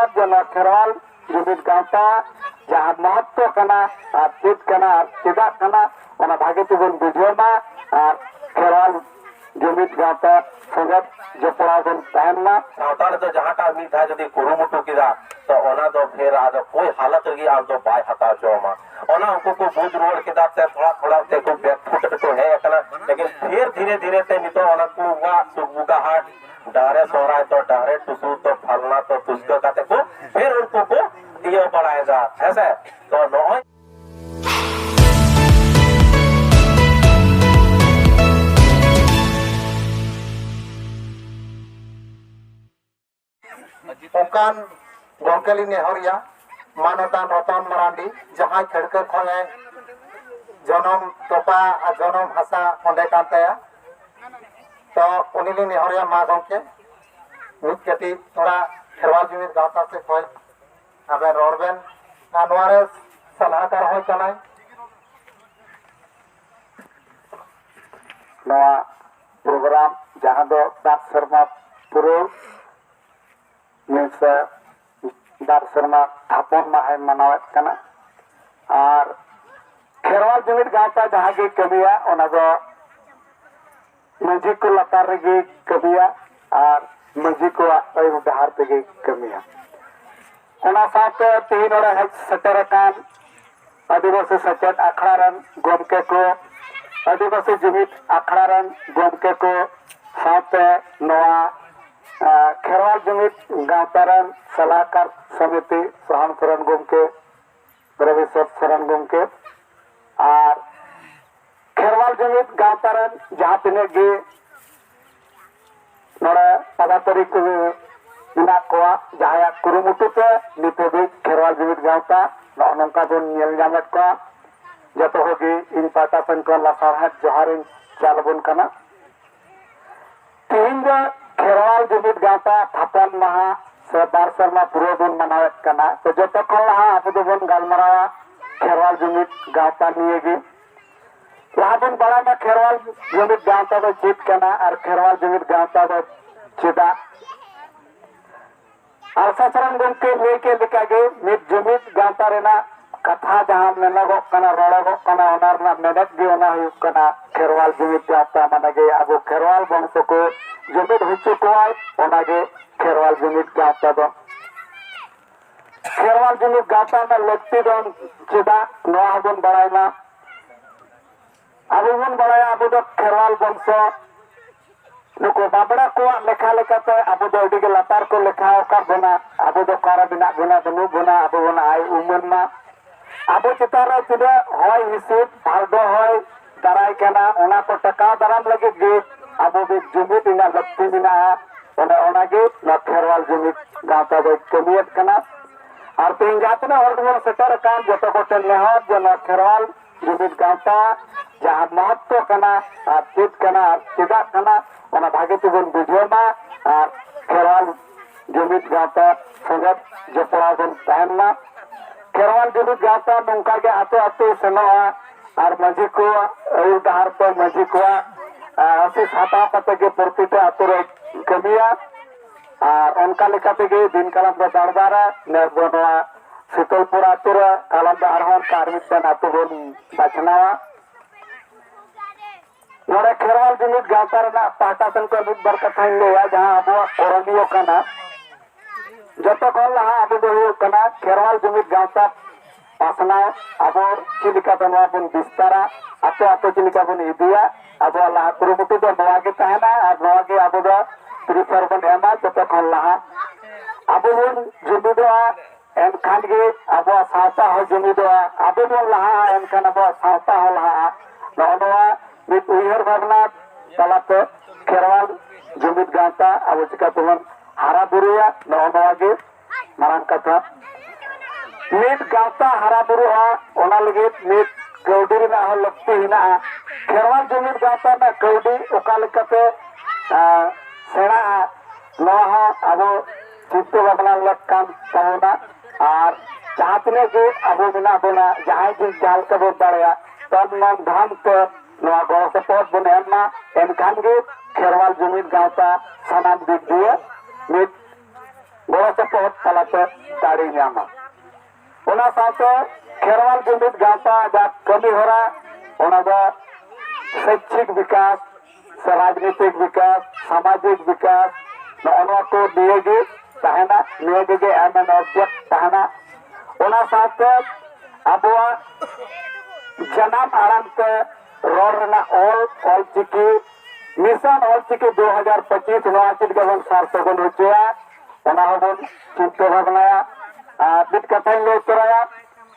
नेहर जे खेरवाल जुमिद गाँवता जहाँ महत्व करना और चेत करना और चेदा करना ओना भागे तेबन बुझेमा और खेरवाल जुमिद गाँवता संगत जपड़ा बन तहनना गाँवता तो जहाँटा मिधा जदि कुरुमुटु किदा तो ओना दो फिर आदो कोई हालत रगी आम दो बाय हता जोमा ओना उनको को बुझ रोड किदा ते थोड़ा थोड़ा ते को बैकफुट तो है कना लेकिन फिर धीरे धीरे ते नितो ओना को वा सुबुगा हाट डारे सोराय तो डारे टुसु तो फलना तो तुस्को काते को फिर उनको को ये बढ़ाएगा ऐसे तो नॉय ओकान गोंकेली नेहरिया मानतान रतन मरांडी जहां खड़के खोए जनम तोपा और जनम भाषा ओंडे कांतेया तो उनिली नेहरिया मा गोंके मित कटी थोड़ा खेरवाल जुमिद गाँवता से खोए अबे रोडबेन अनवारे सलाहकार होय कनाय नवा प्रोग्राम जहाँ दो दास शर्मा पुरो मिलसे दार शर्मा थापन माहे मनावत कना और खेरवाल जुमिद गाँवता जहाँ गे कमिया ओना दो मंझी को लतार रेगे कमिया और मंझी को अयु डहार तेगे कमिया ओना साथे तीन ओरे हेज सटर कान आदिवासी सचेत अखड़ा रन गोमके को आदिवासी जुमिद अखड़ा रन गोमके को साथे नवा खेरवाल जुमिद गाँवतारन सलाहकार समिति सोहन सरन गोमके रविशर सरन गोमके और खेरवाल जुमिद गाँवतारन जहाँ तिने गे नोड़े पदाधिकारी को मिना कोआ जहाँ कुरुमुटु ते नितोगे खेरवाल जुमिद गाँवता नौका बन नेल जामत को जतो होगी इन पाटा सन को लासारहट जोहारिन चालबुन कना तीन खेरवाल जुमिद गाँवता थापन महा से बार शर्मा पुरो बन मनावत कना तो जतो खन लहा अब बन गालमरावा खेरवाल जुमिद गाँवता नियेगी लहा बन बड़ा में खेरवाल जुमिद गाँवता दो चेत कना और खेरवाल जुमिद गाँवता दो चेदा और ससरन गंके लेके लिकागे मिद जुमिद गाँवता रेना कथा जहाँ मेनगो कना रोड़गो कना ओनारना मेनत गे ओना हुयुक कना खेरवाल जुमिद गाँवता मानेगे अब खेरवाल वंश को जुमिद हुचु कोआय ओनागे खेरवाल जुमिद गाँवता दो खेरवाल जुमिद गाँवता में लगती दोन चेदा नोआ बन बड़ायना अब बन बड़ाया अब दो खेरवाल वंश नुको बाबड़ा को लेखा लेखाते अब दो अडिगे लातार को लेखा ओकार बना अब दो कार बिना गुना बनु गुना अब बना आय उमन मा अब चितार तिना होय हिसिब भालदो होय दाराय कना ओना को टका दाराम लगे गे अब बे जुमिद इना लक्ति बिना ओना गे न खेरवाल जुमिद गाँवता दो कमियत कना और तीन जातना और बन सेटर कान जतो को नेहर जे खेरवाल जुमिद गाँवता जहाँ महत्व कना और चेत कना और चेदा कना ओना भागे तेबन बुझेमा और खेरवाल जुमिद गाँवता संगत जपड़ा बन तहनना खेरवाल जुमिद गाँवता नौका के आतो आतो सेनोआ और मंझी को अयु डहार पर मंझी को आशीष हाथा कते के प्रतिटे आतो रे कमिया और उनका लेकाते के दिन कालम दो दारदारा ने बनवा शीतलपुर आतो रे कालम दा अरहन कार्मिक सन आतो बन बाछनावा नोड़े खेरवाल जुमिद गाँवता रेना पाटा सन को मिद बर कथा लेया जहाँ अब कोरनियो कना जतो कल लहा अब दो हुयुक कना खेरवाल जुमिद गाँवता पासना अब चिलिका बनवा बन बिस्तारा आतो आतो चिलिका बन इदिया अब लहा कुरुमुटु दो नवा के तहना और नवा के अब दो प्रिफर बन एमा जतो कल लहा अब बन जुमिदवा एनखान गे अब सावता हो जुमिदवा अब बन लहा एनखान अब सावता हो लहा नवा मित उयहर भावना तलाते खेरवाल जुमिद गाँवता अब चिका तुमन हारा बुरुया नवा गे मारांग कथा मित गाँवता हारा बुरुआ ओना लगे मित कौडी रेना हो लक्ति हिना खेरवाल जुमिद गाँवता ना कौडी ओका लेकाते सेना नवा अब चित्त भावना लक्कान तहोना और जहाँ तिने गे अब बिना बोना जहाँ जी जाल कबो दाड़या तब नम धाम तो नवा गो सपोर्ट बन एमा एनखान गे खेरवाल जुमिद गाँवता सानाम दिख दिए मित गड़ो सपोहद तलाते दाड़ी नामा ओना साथे खेरवाल जुमिद गांवता जा कमी होरा ओना दो शैक्षिक विकास से राजनीतिक विकास सामाजिक विकास नौना को दिएगी तहना नियेगे एमएन ऑब्जेक्ट तहना ओना साथे अबुआ जनाम आराम ते रोड रना ऑल चिकी मिशन ऑल चिकी 2025 नवा चिट गबन सार सगन होचया ओना हबन चिंता भावनाया बिट कथा ले तोराया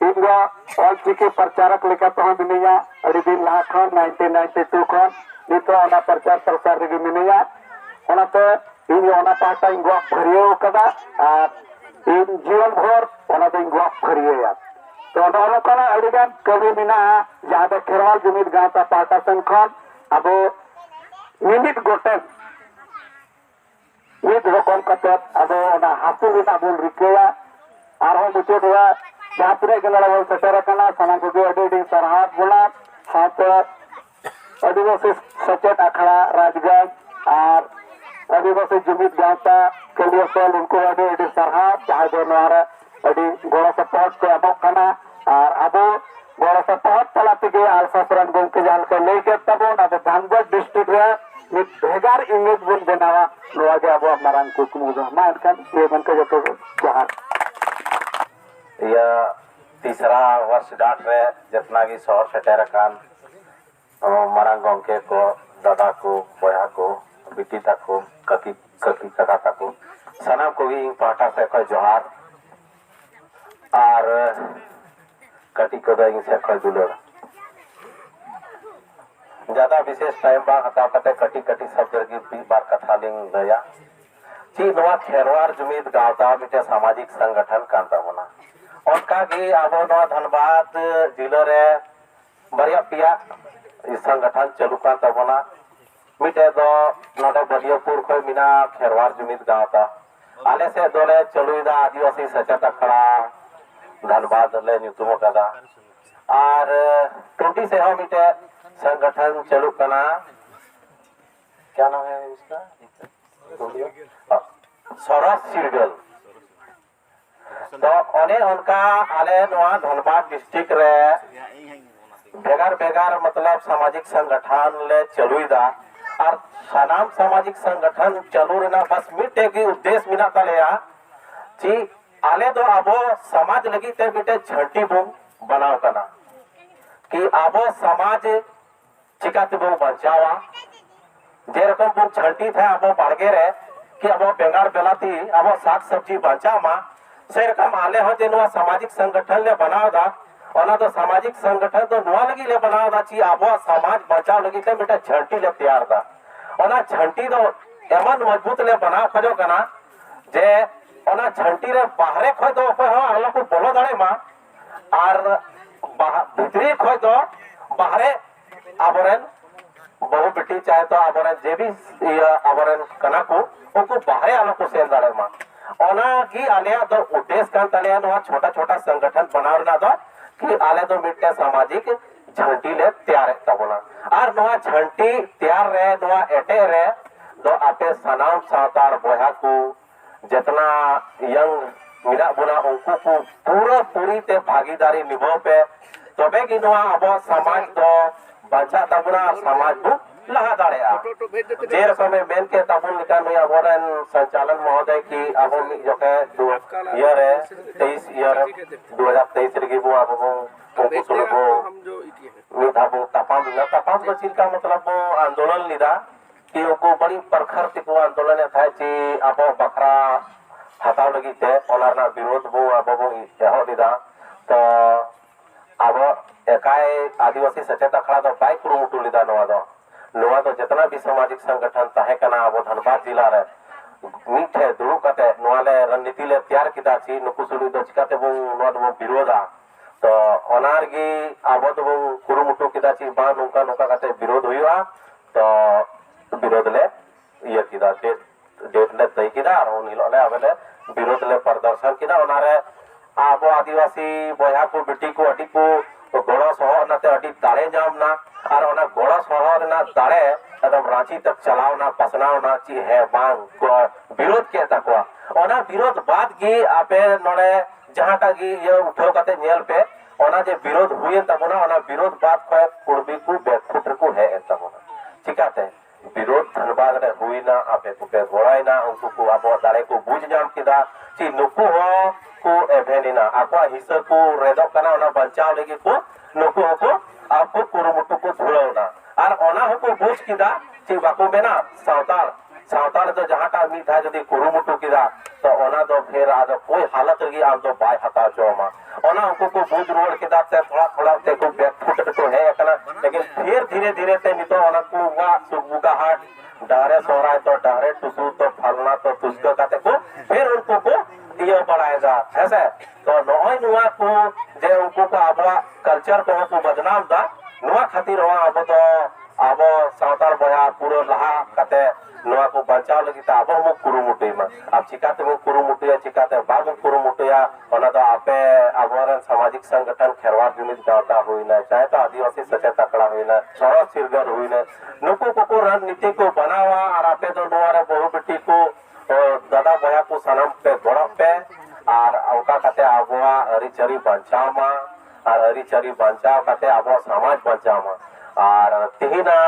इनगो ऑल चिकी प्रचारक लेका तो मिनिया अड़ी दिन लाहा खन 1992 खन नितो ओना प्रचार प्रसार रे मिनिया ओनाते इन ओना पाटा इनगो भरियो कदा इन जीवन भर ओना दे इनगो भरियो तो नौकना अड़ीगान कवि मिना जहाँ दे खेरवाल जुमिद गांवता पाटा सन खन अब मिनिट गोटेन मिद रकम कते अब ओना हासु बिना बोल रिकेया आरो मुचे दुआ जहाँ तिने गलड़ा बोल सटेर कना सनाम को अडी सरहात बोला साथ आदिवासी सचेत अखड़ा राजगंज और आदिवासी जुमिद गांवता कलिया सोल उनको अडी सरहात जहाँ दो नवारा अडी गोड़ा सपोहद को अबोकना और अबो गोड़ा सपोहद तलाते के आलसासरन गोंके जाल को लेके तबो ना धानबाद डिस्ट्रिक्ट रे मिद भेगार इमेज बन बनावा नवागे अबो मारांग कुकुमु दो मा एनकन ये मन के जतो जहां यह तीसरा वर्ष डाट रे जितना की शहर सटेर कान मारांग गोंके को दादा को बया को बिटी तक को ककी कका तक को सनाम को भी पाटा से को जोहार और कटी को इन से को दुलर ज्यादा विशेष टाइम बा हता कते कटी कटी शब्द की 20 बार कथा लिंग दया ची नवा खेरवार जुमिद गांवता मिटे सामाजिक संगठन कांता बना और का की आबो नवा धनबाद जिले रे बरिया पिया इस संगठन चलू कांता बना मिटे दो नोडे बलियापुर को मिना खेरवार जुमिद गांवता आले से दोले चलुईदा आदिवासी सचेत अखड़ा धनबाद ले नुतुमो कदा और टूटी से हम मिटे संगठन चलू कना क्या नाम है इसका सरस सिरगल तो ओने उनका आले नवा धनबाद डिस्ट्रिक्ट रे बेगार बेगार मतलब सामाजिक संगठन ले चलुईदा और सनाम सामाजिक संगठन चलू रेना बस मिटे की उद्देश्य मिना तलेया जी आले तो आबो समाज लगी ते मिटे झंटी बूम बनाओ कना कि आबो समाज चिकाते बूम बचावा जे रकम बूम झंटी थे आबो बाड़गे रे कि आबो बेंगार बेलाती आबो साग सब्जी बचाव मा से रकम आले हो जे नुआ सामाजिक संगठन ले बनाओ दा ओना तो सामाजिक संगठन तो नुआ लगी ले बनाओ दा ची आबो समाज बचाव लगी ते मिटे झंटी ले तैयार दा ओना झंटी तो एमन मजबूत ले बनाओ खजो कना जे ओना झंटी रे बाहरे खोय दो ओपे हो आगला को बोलो दाड़े मा और भीतरी खोय दो बाहरे आबोरेन बहु बेटी चाहे तो आबोरेन जे भी आबोरेन कना को उनको बाहरे आलो को सेल दाड़े मा ओना की आलिया तो उद्देश्य कान तलिया नो छोटा छोटा संगठन बनावना दो कि आले तो मिट्टे सामाजिक झंटी ले तैयार है बोला और नोआ झंटी तैयार रहे नोआ एटे रहे तो आपे सनाम सातार बोया को जितना यंग मिला बुना उनको को पूरा पूरी ते भागीदारी निभाव पे तबे की नोआ अब समाज तो बचा तबना समाज को लहा दाड़े आ जे रकम मेन के तबुन निका नुया बोरन संचालन महोदय की अब जो के ईयर है 23 ईयर 2023 रे बो अब उनको सुनो मी थाबो तपाम तो चीज का मतलब वो आंदोलन लिदा कि उनको बड़ी प्रखर तिको आंदोलन था ची अब बखरा हटाव लगी थे ओलारना विरोध बो अब वो यहो लिदा तो अब एकाय आदिवासी सचेत अखड़ा तो बाइक कुरुमुटु लिदा नोवा तो जितना भी सामाजिक संगठन ताहे कना अब धनबाद जिला रे मीठे दुरु कते नोवाले रणनीति ले तैयार किदा ची नुकुसुली तो चिकाते वो नोवा तो विरोधा तो ओनारगी अब तो वो कुरुमुटु किदा ची बा नोका नोका कते विरोध हुआ तो विरोध ले ये किदा डेट ले तय किदा और उन हिलोले आवेले विरोध ले प्रदर्शन किदा ओनारे आबो आदिवासी बया को बेटी को अडी को तो गोड़ा शहर नाते अडी दाड़े जामना और ओना गोड़ा शहर ना दाड़े एकदम रांची तक चलावना पसनावना ची है बांग विरोध के तकवा ओना विरोध बाद गी आपे नोडे जहाटा गी ये उठाव काते नेल पे ओना जे विरोध हुए तबना ओना विरोध बाद को कुर्बी को बेफुटर को है तबना चिकाते विरोध धनबाद रे हुईना आपे को पे गोड़ाइना उनको को आबो दारे को बुझ जाम किदा ची नुकु हो को एभेनिना आपा हिस्सा को रेदो कना ओना बचाव लेगे को नुकु को आपको कुरुमुटु को धुलावना और ओना हो को बुझ किदा ची बाको बेना सावताल तो जहाटा मी था जदी कुरुमुटु किदा तो ओना दो फिर आज कोई हालत रगी आम तो बाय हता चोमा ओना उनको को बुझ रोड किदा ते थोड़ा ते को बेफुट तो है कना लेकिन फिर धीरे ते नितो ओना को वा सुबुगा हाट डारे सोराय तो डारे टुसु तो फलना तो तुस्को काते को फिर उनको को ये बढ़ाएगा ऐसे तो नॉय नुआ को जे उनको को आबा कल्चर को बदनाम दा नुआ खातिर हुआ अब तो अब सावताल बया पूरा लहा काते नुआ को बचाव लगी ता अब हम कुरुमुटुई मा अब चिकाते हम कुरुमुटुया चिकाते बाबू कुरुमुटुया ओना तो आपे आबोरन सामाजिक संगठन खेरवार जुमित गावता होइना चाहे तो आदिवासी सचेत आकड़ा होइना सरो सिरगर होइना नुको को रणनीति को बनावा और आपे तो नुआ रे बहु बेटी को दादा बया को सनम पे गोड़ा पे और औका काते आबोआ अरिचरी बचाव मा और अरिचरी बचाव काते आबो समाज बचाव मा और तिहिना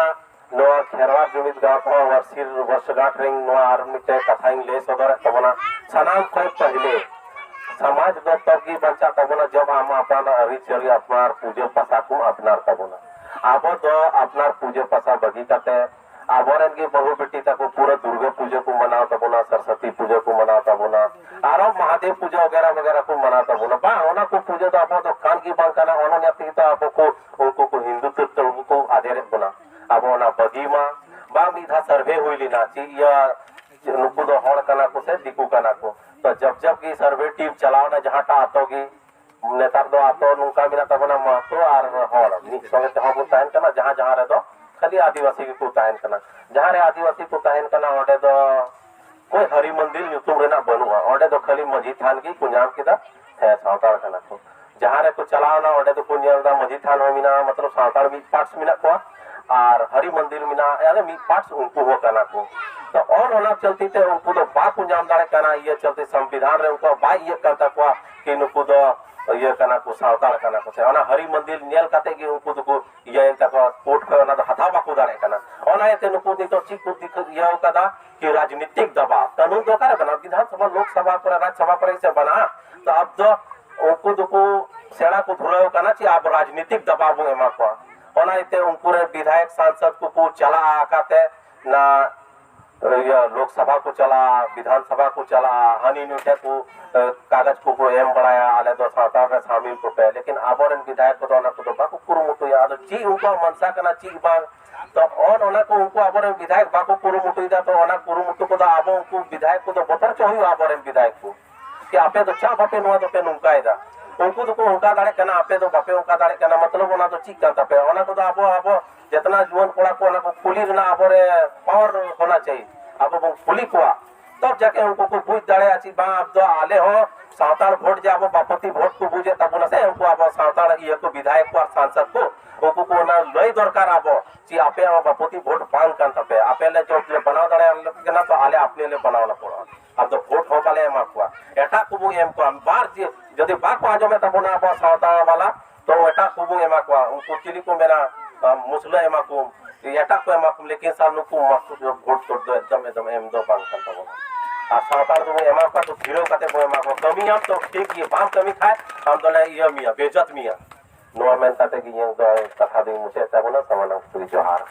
नोआ खेरवार जुमित गाँव को वर्षिर वर्षगांठ रिंग नोआ आर मिटे कथाइंग ले सदर तबना सनाम को पहले समाज दो तब की बच्चा तबना जब हम अपना अरिचरी अपना पूजे पसा को अपना तबना आबो दो अपना पूजे पसा बगी काते आबोरन की बहु बेटी तक पूरा दुर्गा पूजा को मनाओ तबना सरस्वती पूजा को मनाओ तबना आरो महादेव पूजा वगैरह को मनाओ तबना बा ओना को पूजा तो आपो तो कान की बांग करना ओनो ने तो आपो को उनको को हिंदू तो को आधेरे बना अब ओना बगीमा बा मिधा सर्वे हुईली ना ची या नुकु दो हड़ कना को से दिकु कना को तो जब की सर्वे टीम चलाओ ना जहां टा आतोगी नेतार दो आतो नुका बिना तबना महतो आर हड़ नि संगे ते हम ताइन कना जहां रे दो खाली आदिवासी को ताइन कना जहां रे आदिवासी को ताइन कना ओडे दो कोई हरि मंदिर नुतुम रेना बनुआ ओडे दो खाली मजी थान की कुंजाम किदा है सावताल कना को जहां रे को चलाओ ना ओडे दो कुंजाम दा मजी थान हो मिना मतलब सावताल भी पार्ट्स मिना को और हरि मंदिर मिना यानी मी पार्ट्स उनको हो कना को तो और होना चलती थे उनको तो बा कुंजाम दाड़े कना ये चलते संविधान रे उनको बा ये करता को कि उनको तो ये कना को सावताल कना को से ओना हरि मंदिर नेल काते कि उनको तो ये इनका कोर्ट को ना हथा बाकू दाड़े कना ओना ये उनको तो ठीक को दिख ये कदा कि राजनीतिक दबाव कानून तो करे बना विधानसभा लोकसभा पर राज्यसभा पर से बना तो अब तो उनको तो सेना को धुलाओ कना ची अब राजनीतिक दबाव एमा को ओना इते उनको विधायक सांसद को चला आकाते ना या लोकसभा को चला विधानसभा को चला हनी नुटे को कागज को एम बढ़ाया आले दो सावताल रे शामिल को पे लेकिन आबोरन विधायक को दोना को बाको कुरुमुटु याद ची उनको मनसा कना ची बांग तो और ओना को उनको आबोरन विधायक बाको कुरुमुटु दा तो ओना कुरुमुटु को दा आबो उनको विधायक को तो बतर चाहिए आबोरन विधायक को कि आपे तो चा बापे नुआ तो पे नुकायदा उनको तो उनका दाड़े कना आपे तो बापे उनका दाड़े कना मतलब ओना तो ठीक करता पे ओना को तो आबो जितना जुवन कोड़ा को ओना को पुलिस ना आबोरे पावर होना चाहिए अब वो पुलिस को तब जाके उनको को बुझ दाड़े आची बा अब तो आले हो सावताल वोट जाबो बापति वोट को बुझे तब ना से उनको आबो सावताल ये को विधायक को और सांसद को उनको को ना लई दरकार आबो जी आपे बापति वोट बांग कान तपे आपे ले जो बनाओ दाड़े केना तो आले अपने ले बनाओ ना पड़ो अब तो वोट हो पाले एमा को एटा को एम को बार जदी बार को आजो में तब ना आबो सावताल वाला तो एटा को एमा को उनको चिली को मेरा मुसला एमा को एटा को एमा को लेकिन साल को मस्त वोट तो दो एकदम एम दो बांग कान तब आ सावताल तो एमा का तो धीरो काते को एमा को कमी हम तो ठीक ये बाम कमी खाए हम तो ले ये मिया बेइज्जत मिया नोमेन ताते की ये तो कथा दी मुझे तब ना समाना पूरी जोहार